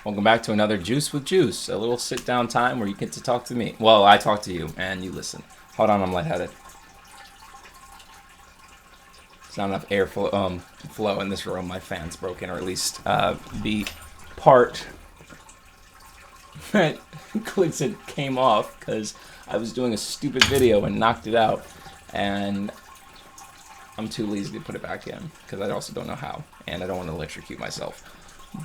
Welcome back to another Juice with Juice, a little sit-down time where you get to talk to me. Well, I talk to you, and you listen. Hold on, I'm lightheaded. There's not enough air flow in this room. My fan's broken, or at least the part that clicks it came off because I was doing a stupid video and knocked it out, and I'm too lazy to put it back in because I also don't know how, and I don't want to electrocute myself.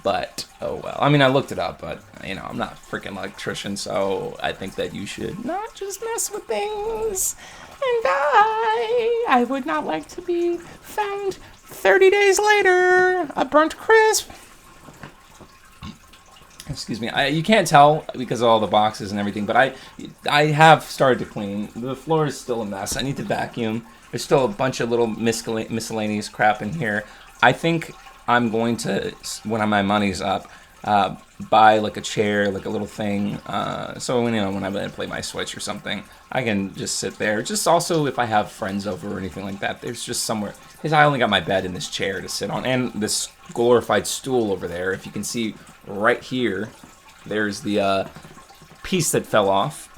But, oh well. I mean, I looked it up, but, you know, I'm not a freaking electrician, so I think that you should not just mess with things. And I would not like to be found 30 days later, a burnt crisp. Excuse me. You can't tell because of all the boxes and everything, but I have started to clean. The floor is still a mess. I need to vacuum. There's still a bunch of little miscellaneous crap in here. I think I'm going to, when my money's up, buy like a chair, like a little thing, so when I'm gonna play my Switch or something, I can just sit there. Just also if I have friends over or anything like that, there's just somewhere, because I only got my bed and this chair to sit on, and this glorified stool over there. If you can see right here, there's the piece that fell off,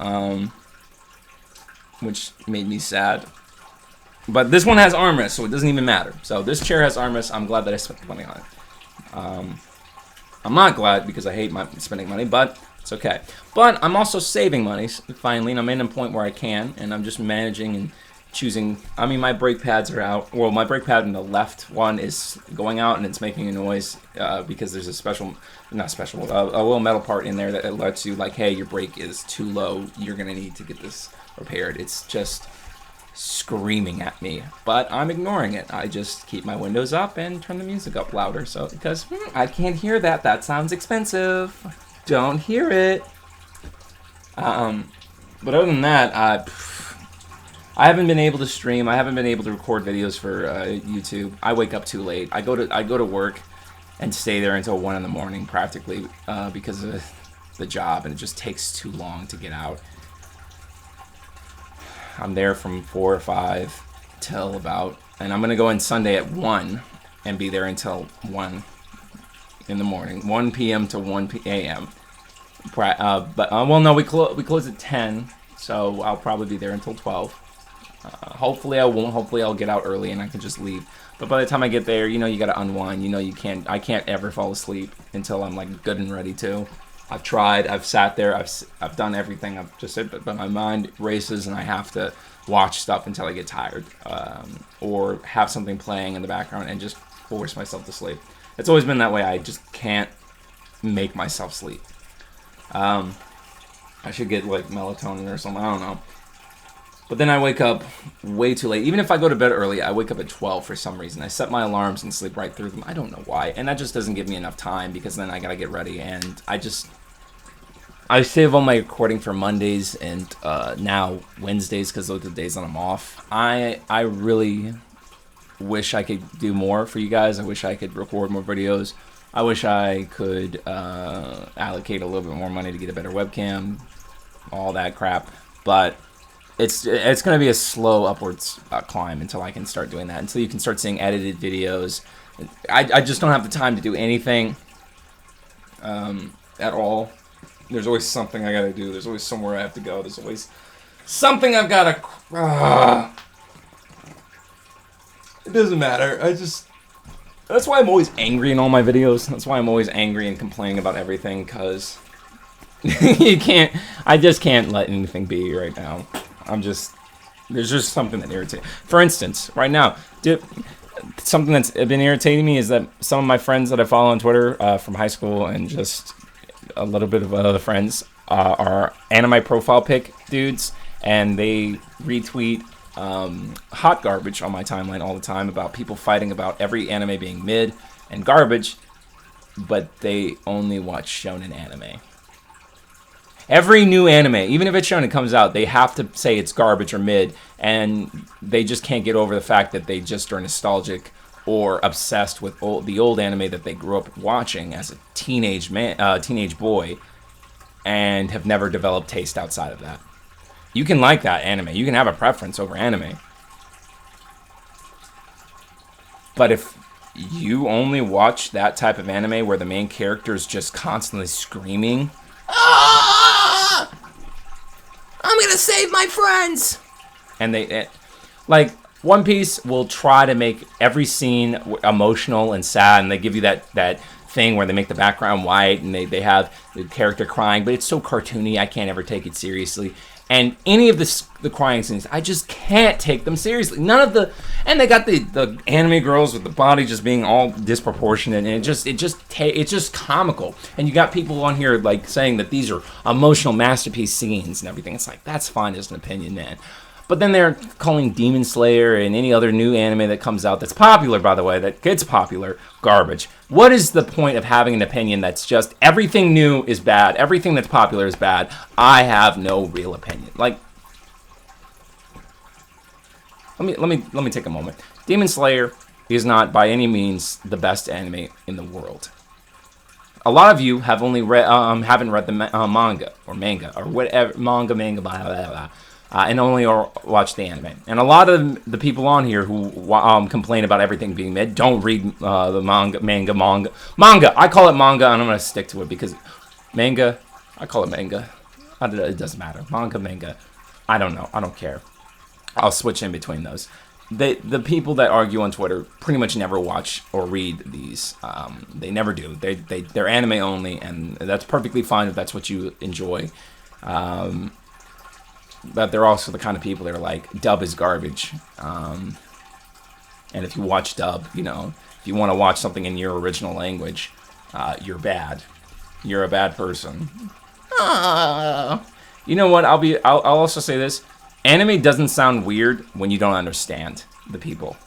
which made me sad. But this one has armrests, so it doesn't even matter. So this chair has armrests. I'm glad that I spent the money on it. I'm not glad because I hate spending money, but it's okay. But I'm also saving money, finally, and I'm in a point where I can, and I'm just managing and choosing. I mean, my brake pads are out. Well, my brake pad in the left one is going out, and it's making a noise because there's a little metal part in there that lets you, like, hey, your brake is too low. You're going to need to get this repaired. It's just screaming at me, but I'm ignoring it. I just keep my windows up and turn the music up louder, so because I can't hear that sounds expensive, don't hear it. But other than that, I haven't been able to stream. I haven't been able to record videos for YouTube. I wake up too late. I go to work and stay there until 1 in the morning practically because of the job, and it just takes too long to get out. I'm there from 4 or 5 till about, and I'm going to go in Sunday at 1 and be there until 1 in the morning, 1 p.m. to 1 a.m. Well, no, we close at 10, so I'll probably be there until 12. Hopefully I won't. Hopefully I'll get out early and I can just leave. But by the time I get there, you know, you got to unwind. You know, I can't ever fall asleep until I'm like good and ready to. I've tried. I've sat there. I've done everything. I've just said, but my mind races, and I have to watch stuff until I get tired, or have something playing in the background and just force myself to sleep. It's always been that way. I just can't make myself sleep. I should get like melatonin or something. I don't know. But then I wake up way too late. Even if I go to bed early, I wake up at 12 for some reason. I set my alarms and sleep right through them. I don't know why. And that just doesn't give me enough time because then I gotta get ready, and I save all my recording for Mondays and now Wednesdays because those are the days that I'm off. I really wish I could do more for you guys. I wish I could record more videos. I wish I could allocate a little bit more money to get a better webcam, all that crap. But it's going to be a slow upwards climb until I can start doing that, until you can start seeing edited videos. I just don't have the time to do anything at all. There's always something I gotta do. There's always somewhere I have to go. There's always something I've gotta. It doesn't matter. That's why I'm always angry in all my videos. That's why I'm always angry and complaining about everything, because I just can't let anything be right now. There's just something that irritates. For instance, right now, something that's been irritating me is that some of my friends that I follow on Twitter from high school and just a little bit of other friends are anime profile pic dudes, and they retweet hot garbage on my timeline all the time about people fighting about every anime being mid and garbage, but they only watch shonen anime. Every new anime, even if it's shonen comes out, they have to say it's garbage or mid, and they just can't get over the fact that they just are nostalgic or obsessed with the old anime that they grew up watching as a teenage boy, and have never developed taste outside of that. You can like that anime. You can have a preference over anime. But if you only watch that type of anime where the main character is just constantly screaming, "Ah! I'm gonna save my friends!" And like, One Piece will try to make every scene emotional and sad, and they give you that thing where they make the background white and they have the character crying, but it's so cartoony, I can't ever take it seriously. And any of the crying scenes, I just can't take them seriously. None of the, and they got the anime girls with the body just being all disproportionate, and it's just comical. And you got people on here like saying that these are emotional masterpiece scenes and everything. It's like, that's fine as an opinion, man. But then they're calling Demon Slayer and any other new anime that comes out that's popular, by the way, that gets popular, garbage. What is the point of having an opinion that's just everything new is bad, everything that's popular is bad? I have no real opinion. Like, let me take a moment. Demon Slayer is not by any means the best anime in the world. A lot of you have only read haven't read the manga or whatever, manga blah blah blah. And only watch the anime. And a lot of the people on here who complain about everything being mid don't read the manga. I call it manga, and I'm going to stick to it because manga, I call it manga. It doesn't matter. Manga. I don't know. I don't care. I'll switch in between those. The people that argue on Twitter pretty much never watch or read these. They never do. They're anime only, and that's perfectly fine if that's what you enjoy. But they're also the kind of people that are like, dub is garbage. And if you watch dub, you know, if you want to watch something in your original language, you're bad. You're a bad person. You know what? I'll also say this. Anime doesn't sound weird when you don't understand the people.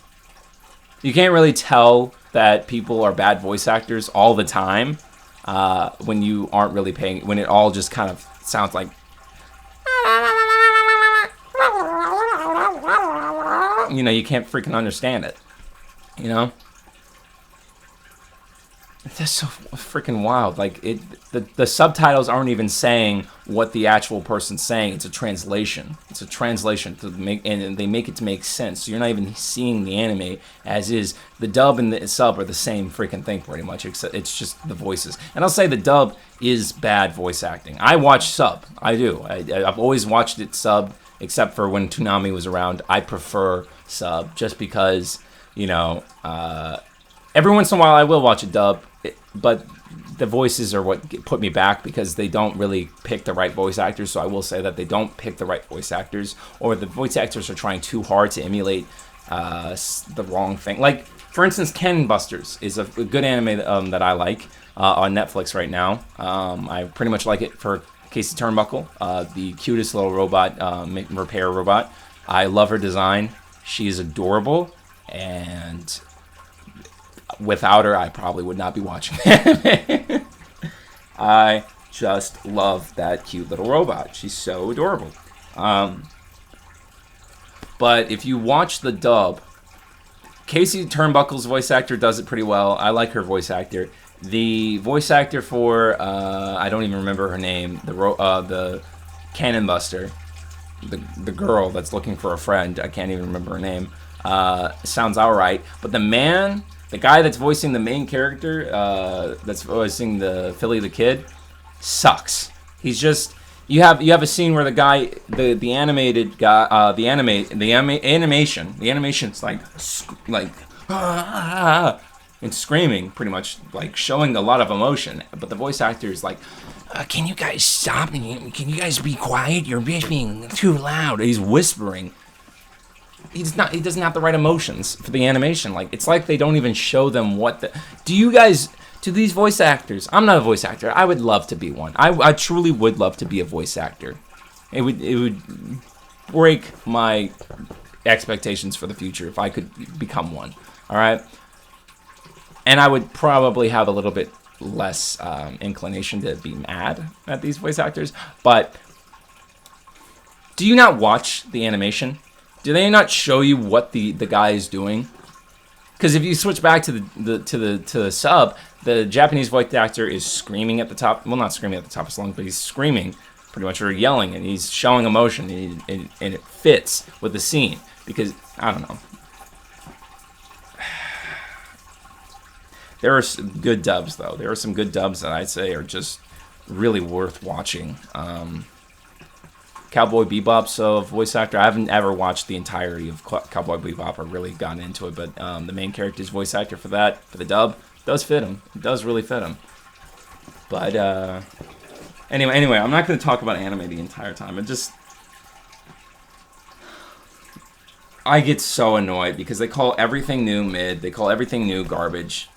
You can't really tell that people are bad voice actors all the time when you aren't really paying, when it all just kind of sounds like, you know, you can't freaking understand it. You know? That's so freaking wild. Like, the subtitles aren't even saying what the actual person's saying. It's a translation. It's a translation to make, and they make it to make sense. So you're not even seeing the anime as is. The dub and the sub are the same freaking thing, pretty much. Except it's just the voices. And I'll say the dub is bad voice acting. I watch sub. I do. I've always watched it sub, except for when Toonami was around. I prefer sub just because, you know, every once in a while I will watch a dub, but the voices are what put me back because they don't really pick the right voice actors. So I will say that they don't pick the right voice actors, or the voice actors are trying too hard to emulate the wrong thing. Like, for instance, Ken Busters is a good anime that I like on Netflix right now. I pretty much like it for Casey Turnbuckle, the cutest little robot, repair robot. I love her design. She is adorable, and without her, I probably would not be watching anime. I just love that cute little robot. She's so adorable. But if you watch the dub, Casey Turnbuckle's voice actor does it pretty well. I like her voice actor. The voice actor for I don't even remember her name. The Cannon Buster, the girl that's looking for a friend. I can't even remember her name. Sounds alright, but the guy that's voicing the main character, that's voicing the Philly the Kid, sucks. He's just, you have a scene where the guy, the animated guy, the animation's like and screaming, pretty much, like showing a lot of emotion. But the voice actor is like, can you guys stop? Can you guys be quiet? You're being too loud. He's whispering. He doesn't have the right emotions for the animation. Like, it's like they don't even show them do these voice actors, I'm not a voice actor, I would love to be one. I truly would love to be a voice actor. It would break my expectations for the future if I could become one. All right? And I would probably have a little bit less inclination to be mad at these voice actors. But do you not watch the animation? Do they not show you what the guy is doing? Because if you switch back to the sub, the Japanese voice actor is screaming at the top. Well, not screaming at the top of his lungs, but he's screaming pretty much, or yelling, and he's showing emotion, and it fits with the scene. Because I don't know. There are some good dubs, though. There are some good dubs that I'd say are just really worth watching. Cowboy Bebop's voice actor. I haven't ever watched the entirety of Cowboy Bebop or really gotten into it, but the main character's voice actor for the dub, does fit him. It does really fit him. But anyway, I'm not going to talk about anime the entire time. I get so annoyed because they call everything new mid. They call everything new garbage.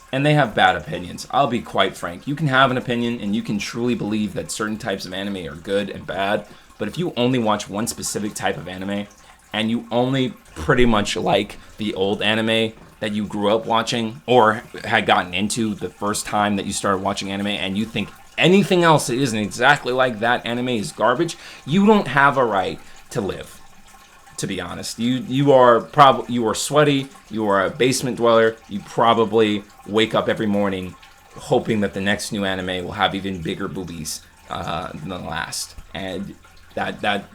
And they have bad opinions. I'll be quite frank. You can have an opinion and you can truly believe that certain types of anime are good and bad. But if you only watch one specific type of anime and you only pretty much like the old anime that you grew up watching or had gotten into the first time that you started watching anime, and you think anything else that isn't exactly like that anime is garbage, you don't have a right to live. To be honest, you are sweaty. You are a basement dweller. You probably wake up every morning hoping that the next new anime will have even bigger boobies than the last. And that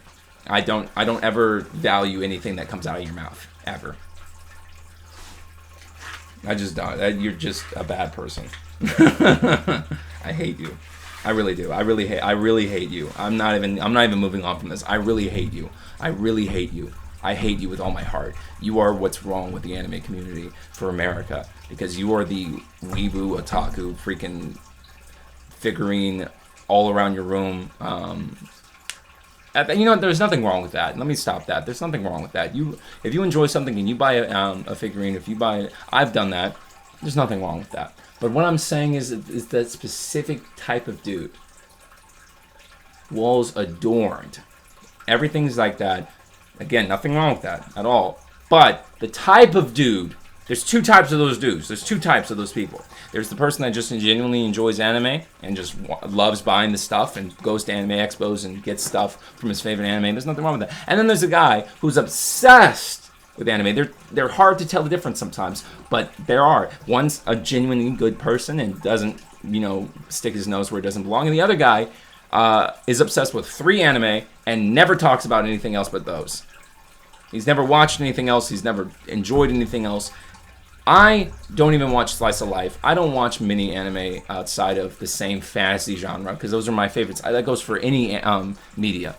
I don't ever value anything that comes out of your mouth ever. I just don't. You're just a bad person. I hate you. I really do. I really hate you. I'm not even moving on from this. I really hate you. I really hate you. I hate you with all my heart. You are what's wrong with the anime community for America, because you are the weeboo, otaku, freaking figurine all around your room. There's nothing wrong with that. Let me stop that. There's nothing wrong with that. If you enjoy something and you buy a figurine, I've done that. There's nothing wrong with that. But what I'm saying is that specific type of dude. Walls adorned. Everything's like that. Again, nothing wrong with that at all. But the type of dude, there's two types of those dudes. There's two types of those people. There's the person that just genuinely enjoys anime and just loves buying the stuff and goes to anime expos and gets stuff from his favorite anime. There's nothing wrong with that. And then there's a guy who's obsessed with anime. They're hard to tell the difference sometimes, but there are. One's a genuinely good person and doesn't, stick his nose where it doesn't belong. And the other guy is obsessed with 3 anime and never talks about anything else but those. He's never watched anything else. He's never enjoyed anything else. I don't even watch Slice of Life. I don't watch mini anime outside of the same fantasy genre, because those are my favorites. That goes for any media.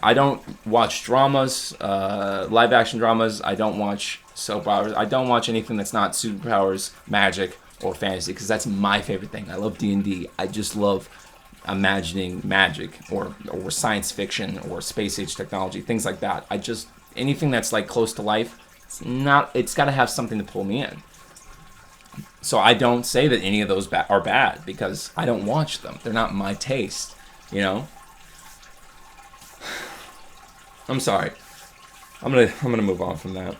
I don't watch dramas, live action dramas. I don't watch soap operas. I don't watch anything that's not superpowers, magic, or fantasy, because that's my favorite thing. I love D&D. I just love imagining magic or science fiction or space age technology, things like that. Anything that's like close to life, it's got to have something to pull me in. So I don't say that any of those are bad, because I don't watch them. They're not my taste, I'm sorry. I'm gonna move on from that.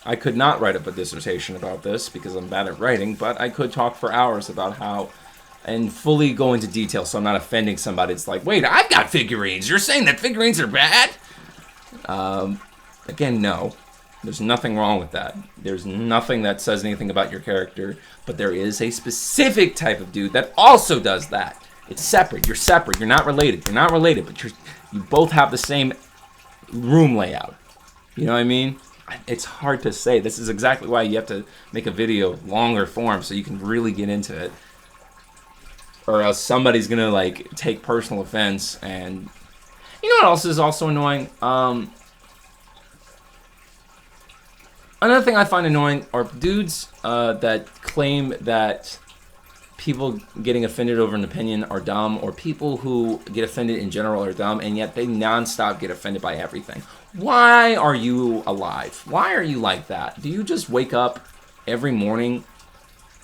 I could not write up a dissertation about this because I'm bad at writing, but I could talk for hours about how, and fully go into detail so I'm not offending somebody. It's like, wait, I've got figurines. You're saying that figurines are bad? Again, no. There's nothing wrong with that. There's nothing that says anything about your character, but there is a specific type of dude that also does that. It's separate. You're separate. You're not related. But you both have the same room layout. You know what I mean? It's hard to say. This is exactly why you have to make a video longer form so you can really get into it. Or else somebody's going to take personal offense. And you know what else is also annoying? Another thing I find annoying are dudes that claim that people getting offended over an opinion are dumb, or people who get offended in general are dumb, and yet they nonstop get offended by everything. Why are you alive? Why are you like that? Do you just wake up every morning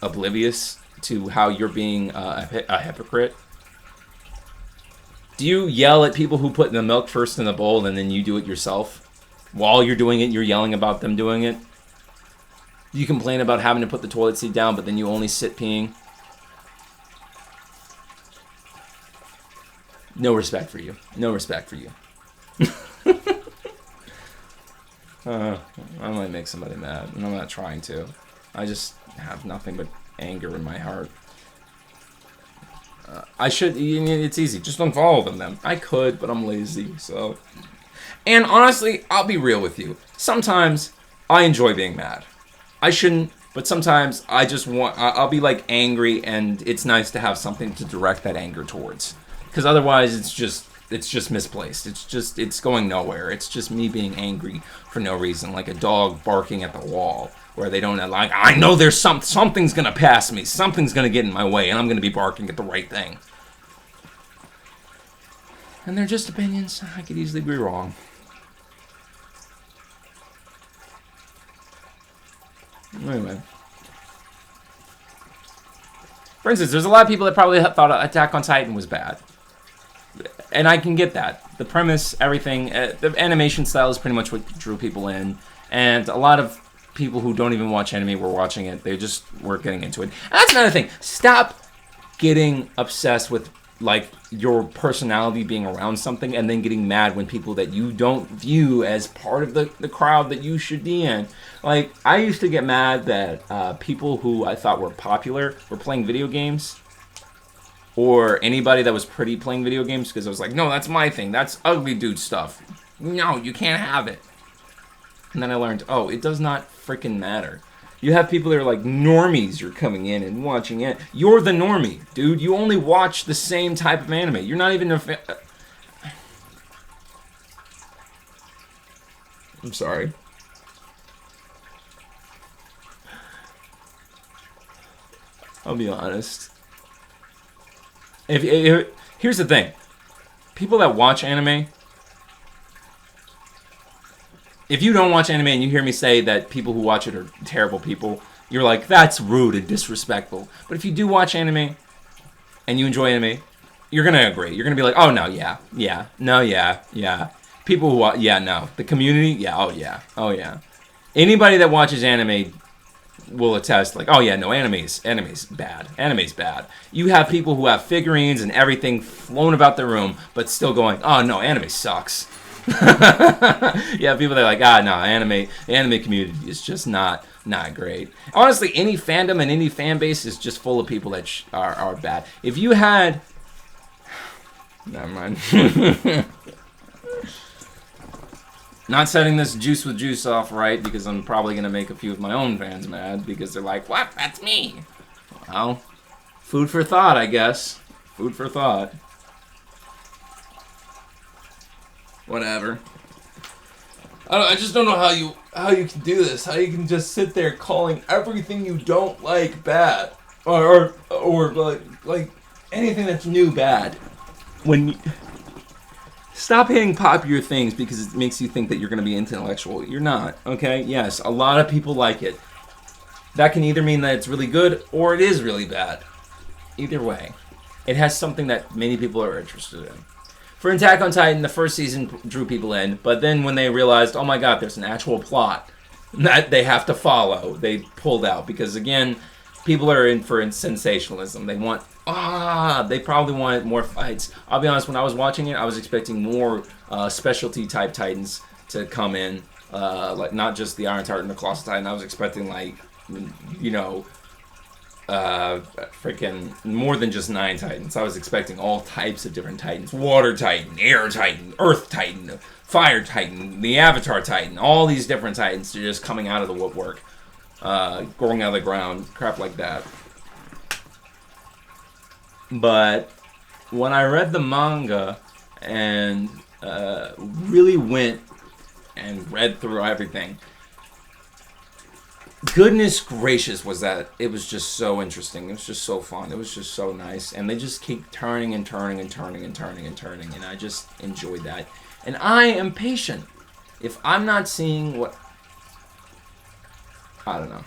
oblivious to how you're being a hypocrite? Do you yell at people who put the milk first in the bowl and then you do it yourself? While you're doing it, you're yelling about them doing it? Do you complain about having to put the toilet seat down, but then you only sit peeing? No respect for you. No respect for you. I might make somebody mad, and I'm not trying to. I just have nothing but anger in my heart. It's easy. Just unfollow them then. I could, but I'm lazy, so. And honestly, I'll be real with you. Sometimes I enjoy being mad. I shouldn't, but sometimes I just want, I'll be like angry, and it's nice to have something to direct that anger towards. Because otherwise it's just misplaced. It's going nowhere. It's just me being angry for no reason, like a dog barking at the wall, where they don't like, I know there's something's gonna pass me, something's gonna get in my way, and I'm gonna be barking at the right thing. And they're just opinions. I could easily be wrong. Anyway. For instance, there's a lot of people that probably thought Attack on Titan was bad. And I can get that. The premise, everything, the animation style is pretty much what drew people in. And a lot of people who don't even watch anime were watching it. They just were getting into it. And that's another thing. Stop getting obsessed with, like, your personality being around something and then getting mad when people that you don't view as part of the crowd that you should be in. Like, I used to get mad that people who I thought were popular were playing video games. Or anybody that was pretty playing video games, because I was like, no, that's my thing. That's ugly dude stuff. No, you can't have it. And then I learned, oh, it does not freaking matter. You have people that are like normies, you're coming in and watching it. You're the normie, dude. You only watch the same type of anime. You're not even a I'm sorry. I'll be honest. Here's the thing. People that watch anime, if you don't watch anime and you hear me say that people who watch it are terrible people, you're like, that's rude and disrespectful. But if you do watch anime and you enjoy anime, you're going to agree. You're going to be like, oh, no, yeah. No, yeah. People who watch, yeah, no. The community, yeah, oh, yeah. Anybody that watches anime will attest, like, oh, yeah, no, anime's bad. You have people who have figurines and everything flown about the room, but still going, oh, no, anime sucks. Yeah, people that are like, no, the anime community is just not great. Honestly, any fandom and any fan base is just full of people that are bad. If you had... Never mind. Not setting this Juice with Juice off right, because I'm probably going to make a few of my own fans mad, because they're like, what? That's me. Well, food for thought, I guess. Food for thought. Whatever. I just don't know how you can do this. How you can just sit there calling everything you don't like bad, or like anything that's new bad. Stop hitting popular things because it makes you think that you're going to be intellectual. You're not. Okay. Yes, a lot of people like it. That can either mean that it's really good or it is really bad. Either way, it has something that many people are interested in. For Attack on Titan, the first season drew people in, but then when they realized, oh my god, there's an actual plot that they have to follow, they pulled out. Because again, people are in for sensationalism. They want, they probably want more fights. I'll be honest, when I was watching it, I was expecting more specialty type Titans to come in. Like, not just the Iron Titan and the Colossal Titan. I was expecting, like, you know, freaking more than just 9 Titans. I was expecting all types of different Titans. Water Titan, Air Titan, Earth Titan, Fire Titan, the Avatar Titan. All these different Titans are just coming out of the woodwork. Growing out of the ground. Crap like that. But when I read the manga and really went and read through everything, goodness gracious, was that it was just so interesting. It was just so fun. It was just so nice. And they just keep turning and turning and turning and turning and turning. And I just enjoyed that. And I am patient. If I'm not seeing what... I don't know.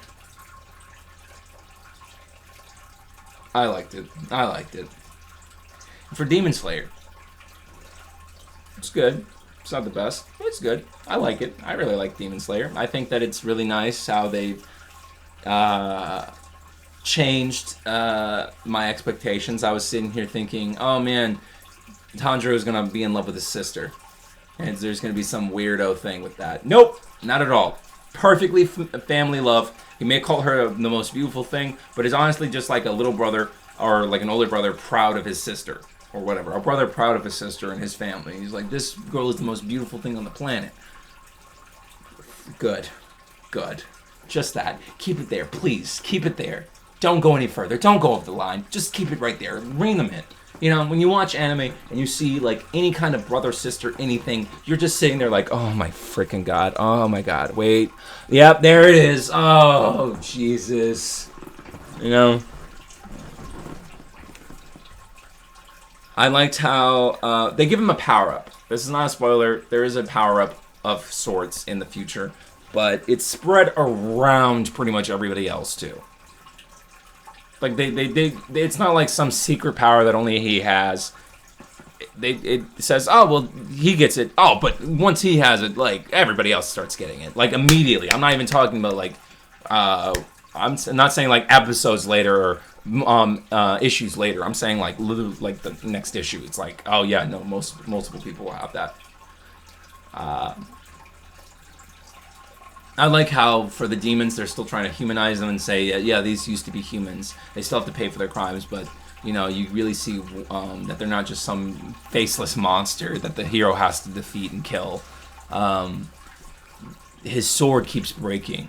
I liked it. For Demon Slayer, it's good. It's not the best. It's good. I like it. I really like Demon Slayer. I think that it's really nice how they've changed my expectations. I was sitting here thinking, oh man, Tanjiro is going to be in love with his sister. And there's going to be some weirdo thing with that. Nope, not at all. Perfectly family love. You may call her the most beautiful thing, but it's honestly just like a little brother or like an older brother proud of his sister. or whatever. A brother proud of his sister and his family. He's like, this girl is the most beautiful thing on the planet. Good. Good. Just that. Keep it there, please. Keep it there. Don't go any further. Don't go over the line. Just keep it right there. Ring them in. You know, when you watch anime and you see, like, any kind of brother, sister, anything, you're just sitting there like, oh my freaking God. Oh my God. Wait. Yep, there it is. Oh, Jesus. You know? I liked how they give him a power-up. This is not a spoiler. There is a power-up of sorts in the future. But it's spread around pretty much everybody else, too. Like, it's not like some secret power that only he has. It says, oh, well, he gets it. Oh, but once he has it, like, everybody else starts getting it. Like, immediately. I'm not even talking about, like, I'm not saying, like, episodes later or issues later. I'm saying, like, literally, like, the next issue. It's like, oh, yeah, no, multiple people will have that. I like how, for the demons, they're still trying to humanize them and say, yeah, these used to be humans. They still have to pay for their crimes, but, you know, you really see that they're not just some faceless monster that the hero has to defeat and kill. His sword keeps breaking.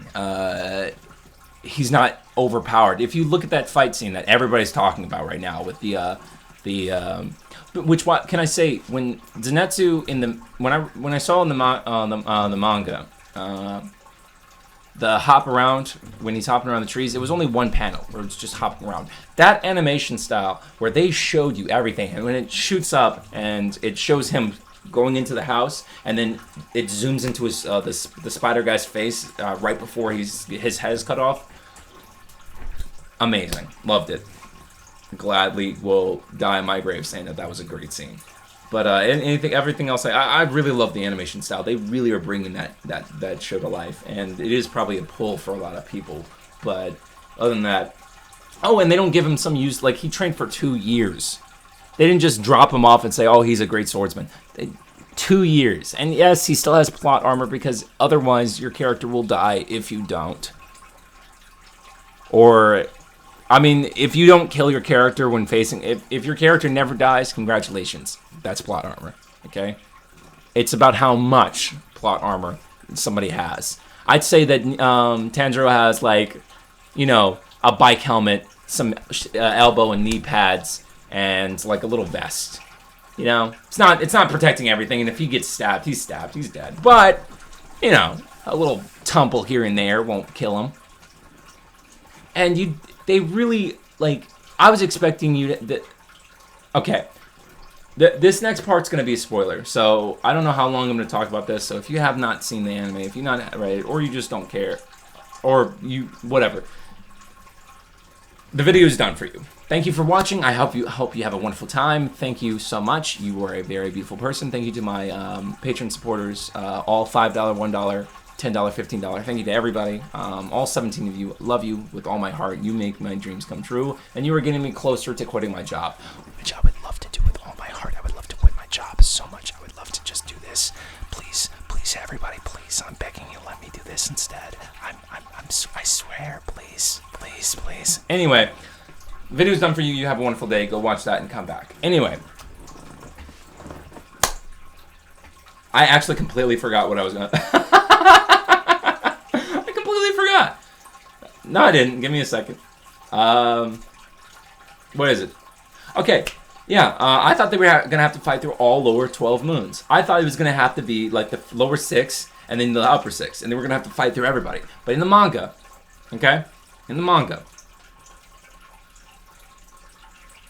He's not overpowered. If you look at that fight scene that everybody's talking about right now with what can I say? When Zenitsu when I saw in the manga, the hop around, when he's hopping around the trees, it was only one panel where it's just hopping around. That animation style where they showed you everything, and when it shoots up and it shows him going into the house, and then it zooms into his the spider guy's face right before his head is cut off. Amazing, loved it. Gladly will die in my grave saying that was a great scene. But everything else, I really love the animation style. They really are bringing that show to life, and it is probably a pull for a lot of people. But other than that, oh, and they don't give him some use, like, he trained for 2 years. They didn't just drop him off and say, oh, he's a great swordsman. 2 years, and yes, he still has plot armor because otherwise your character will die if you don't. Or, I mean, if you don't kill your character when facing, if your character never dies, congratulations. That's plot armor, okay? It's about how much plot armor somebody has. I'd say that Tanjiro has, like, you know, a bike helmet, some elbow and knee pads, and, like, a little vest. You know? It's not protecting everything, and if he gets stabbed, he's dead. But, you know, a little tumble here and there won't kill him. And they really, like, I was expecting you to, okay. This next part's going to be a spoiler, so I don't know how long I'm going to talk about this, so if you have not seen the anime, if you're not ready, or you just don't care, or whatever, the video is done for you. Thank you for watching. I hope you have a wonderful time. Thank you so much. You are a very beautiful person. Thank you to my patron supporters, all $5, $1, $10, $15. Thank you to everybody. All 17 of you. Love you with all my heart. You make my dreams come true, and you are getting me closer to quitting my job, which I would love to do with all my heart. I would love to quit my job so much. I would love to just do this. Please, everybody, please. I'm begging you, let me do this instead. I swear, please. Anyway, video's done for you. You have a wonderful day. Go watch that and come back. Anyway, I actually completely forgot what I was gonna. I completely forgot. No, I didn't. Give me a second. What is it? Okay. Yeah, I thought they were going to have to fight through all lower 12 moons. I thought it was going to have to be like the lower 6 and then the upper 6. And they were going to have to fight through everybody. But in the manga, okay? In the manga.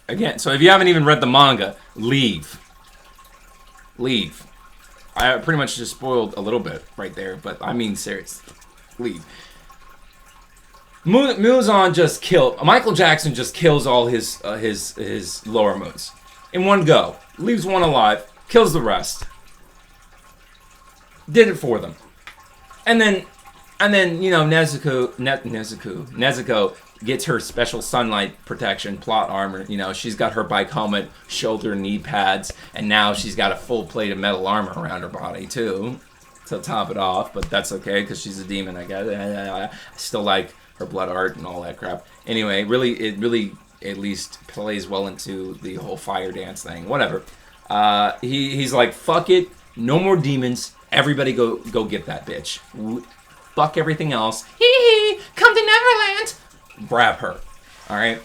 Again, so if you haven't even read the manga, leave. Leave. I pretty much just spoiled a little bit right there, but I mean seriously. Leave. Muzan just killed. Michael Jackson just kills all his lower moons in one go. Leaves one alive, kills the rest. Did it for them, and then you know Nezuko gets her special sunlight protection, plot armor. You know, she's got her bike helmet, shoulder, knee pads, and now she's got a full plate of metal armor around her body too to top it off. But that's okay because she's a demon. I guess I still like her blood art and all that crap. Anyway, it really at least plays well into the whole fire dance thing. Whatever. He's like, fuck it, no more demons. Everybody go get that bitch. Fuck everything else. Hee, come to Neverland. Grab her. All right.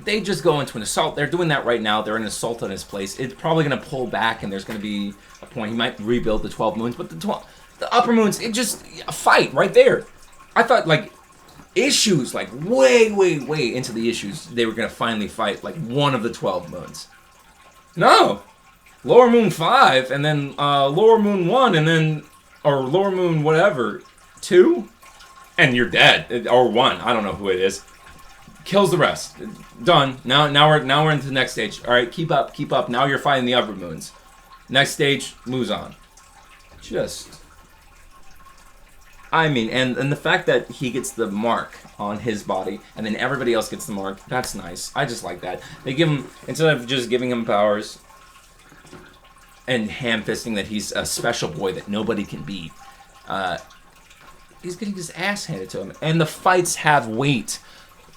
They just go into an assault. They're doing that right now. They're in an assault on his place. It's probably going to pull back, and there's going to be a point. He might rebuild the 12 moons, but the upper moons, it just a fight right there. I thought like issues, like way into the issues, they were going to finally fight like one of the 12 moons. No, lower moon 5, and then lower moon 1, and then or lower moon whatever 2, and you're dead, or 1. I don't know who it is. Kills the rest. Done. Now we're into the next stage. All right, keep up. Now you're fighting the upper moons. Next stage moves on. I mean, and the fact that he gets the mark on his body, and then everybody else gets the mark, that's nice. I just like that. They give him, instead of just giving him powers and ham-fisting that he's a special boy that nobody can beat, he's getting his ass handed to him. And the fights have weight.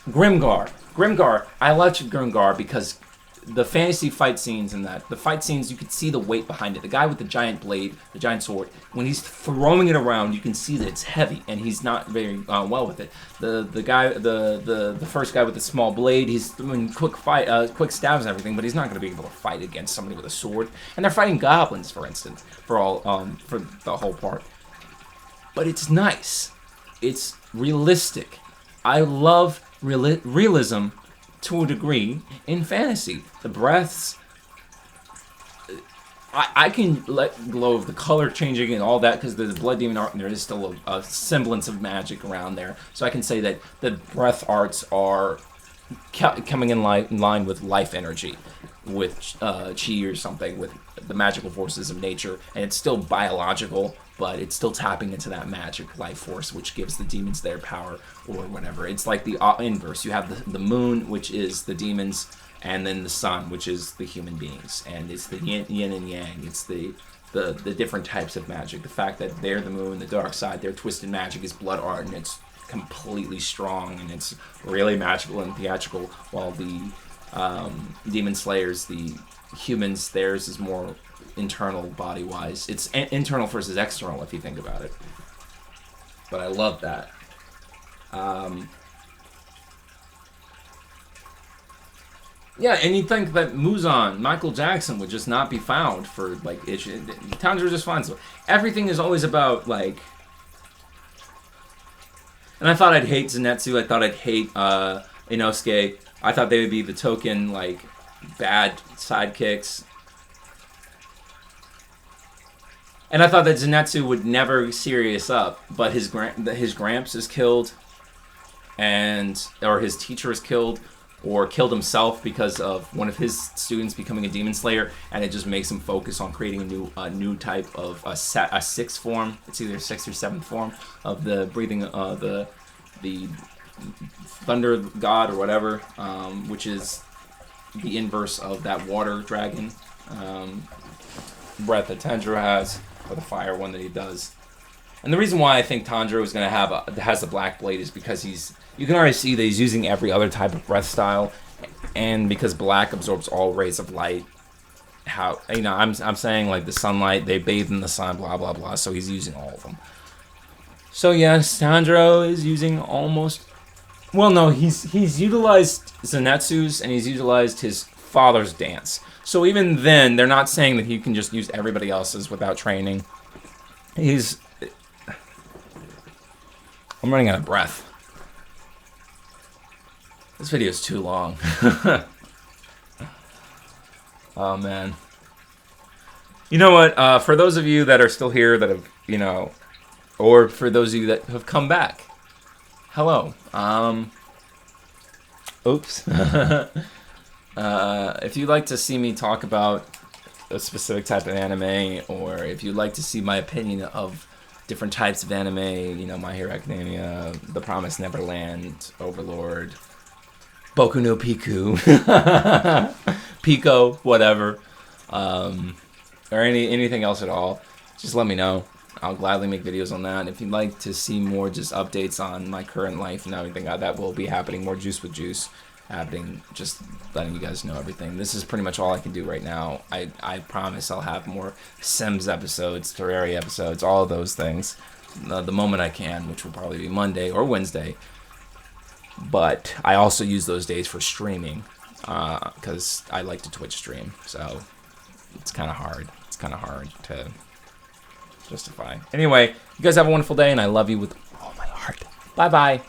Grimgar, I liked Grimgar because the fantasy fight scenes and the fight scenes, you could see the weight behind it. The guy with the giant blade, the giant sword, when he's throwing it around, you can see that it's heavy, and he's not very well with it. The first guy with the small blade, he's doing quick stabs and everything, but he's not going to be able to fight against somebody with a sword. And they're fighting goblins, for instance, for the whole part. But it's nice. It's realistic. I love realism to a degree in fantasy. The breaths, I can let go of the color changing and all that because the blood demon art, there is still a semblance of magic around there. So I can say that the breath arts are coming in line with life energy, with chi or something, with the magical forces of nature, and it's still biological, but it's still tapping into that magic life force, which gives the demons their power or whatever. It's like the inverse. You have the moon, which is the demons, and then the sun, which is the human beings. And it's the yin and yang. It's the different types of magic. The fact that they're the moon, the dark side, their twisted magic is blood art, and it's completely strong, and it's really magical and theatrical, while the demon slayers, the humans, theirs is more internal body-wise. It's internal versus external if you think about it. But I love that. Yeah, and you'd think that Muzan, Michael Jackson, would just not be found for, like, Tanjiro just finds them. Everything is always about, like... And I thought I'd hate Zenitsu, I thought I'd hate Inosuke. I thought they would be the token, like, bad sidekicks. And I thought that Zenitsu would never serious up, but his Gramps is killed, or his teacher is killed, or killed himself because of one of his students becoming a demon slayer, and it just makes him focus on creating a new type of a sixth form. It's either 6th or 7th form of the breathing, the thunder god or whatever, which is the inverse of that water dragon breath that Tanjiro has, or the fire one that he does. And the reason why I think Tanjiro is going to has the black blade is because you can already see that he's using every other type of breath style, and because black absorbs all rays of light. I'm saying, like, the sunlight, they bathe in the sun, blah blah blah, so he's using all of them. So yes, Tanjiro is using almost... Well, no, he's utilized Zenitsu's, and he's utilized his father's dance. So even then, they're not saying that he can just use everybody else's without training. I'm running out of breath. This video is too long. Oh, man. You know what? For those of you that are still here that have, or for those of you that have come back, hello. Oops. If you'd like to see me talk about a specific type of anime, or if you'd like to see my opinion of different types of anime, My Hero Academia, The Promised Neverland, Overlord, Boku no Pico, Pico, whatever, or anything else at all, just let me know. I'll gladly make videos on that. If you'd like to see more just updates on my current life and everything, that will be happening. More Juice with Juice happening, just letting you guys know everything. This is pretty much all I can do right now. I promise I'll have more Sims episodes, Terraria episodes, all of those things. The moment I can, which will probably be Monday or Wednesday. But I also use those days for streaming, because I like to Twitch stream. So it's kind of hard. It's kind of hard to justify. Anyway, you guys have a wonderful day, and I love you with all my heart. Bye-bye.